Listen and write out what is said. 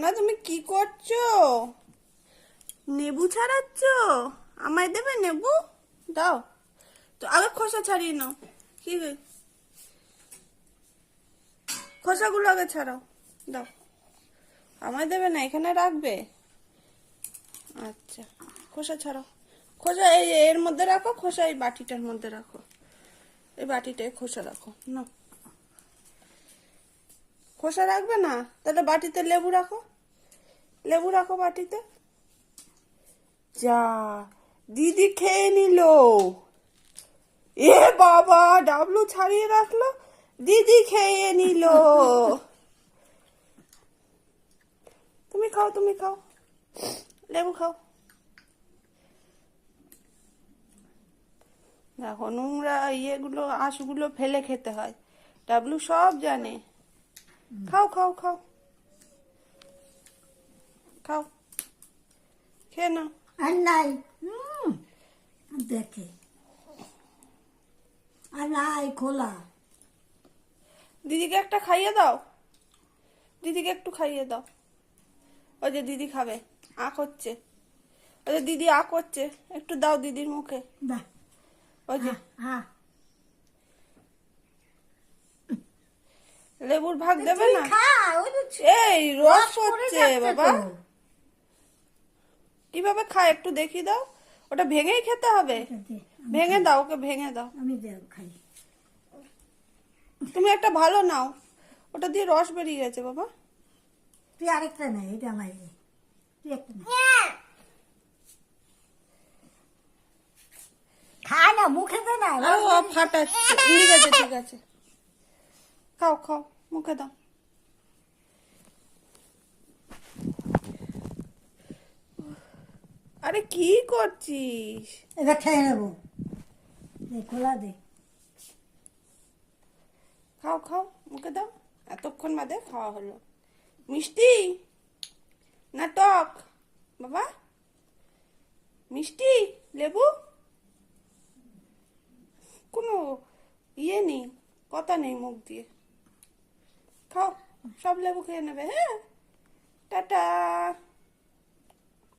না তুমি কি করছো? নেবু ছাড়াচ্ছ? আমায় দেবে নেবু? দাও তো, আগে খোসা ছাড়িয়ে নাও। কি রে, খোসাগুলো আগে ছাড়াও, দাও। আমায় দেবে না, এখানে রাখবে? আচ্ছা, খোসা ছাড়াও। খোসা এই এর মধ্যে রাখো, খোসা এই বাটিটার মধ্যে রাখো। এই বাটিটায় খোসা রাখো না। খোসা রাখবে না? তাহলে বাটিতে লেবু রাখো, লেবু রাখো বাটিতে। যা, দিদি খেয়ে নিল। এ বাবা, ডাবলু ছাড়িয়ে রাখলো, দিদি খেয়ে নিল। তুমি খাও, তুমি খাও, লেবু খাও। দেখো, নোংরা ইয়েগুলো, আঁশগুলো ফেলে খেতে হয়, ডাবলু সব জানে। খাও খাও খাও খাও, খেয়ে নাও। আর নাই দেখে আর নাই খোলা। দিদিকে একটা খাইয়ে দাও, দিদিকে একটু খাইয়ে দাও। ওই যে দিদি খাবে, আ করছে, ওই যে দিদি আ করছে, একটু দাও দিদির মুখে। দা ওই যে হ্যাঁ লেবুর ভাগ দেবে না? খা, ওই তো এই রস পড়ে করছে যাচ্ছে বাবা। তো। কিভাবে খায় একটু দেখি দাও। ওটা ভেঙেই খেতে হবে, এটা দে, ভেঙে দাও, ওকে ভেঙে দাও। আমি খাই। তুমি একটা ভালো নাও, ওটা দিয়ে রস বেরিয়ে গেছে বাবা। তুই আরেকটা নে, এটা আমার তুই একটা নে। খা না, মুখে দে না। ও ফাটাচ্ছে, ঠিক আছে ঠিক আছে, খাও খাও, মুখে দাও। আরে কি করছিস? এবার খেয়ে নেবো, দে খোলা দে। খাও খাও, মুখে দাও। এতক্ষণ বাদে খাওয়া হলো। মিষ্টি না টক বাবা? মিষ্টি, লেবু, কোনো ইয়ে নেই, কথা নেই মুখ দিয়ে। খাও, সব লেবু খেয়ে নেবে। হ্যাঁ, টাটা।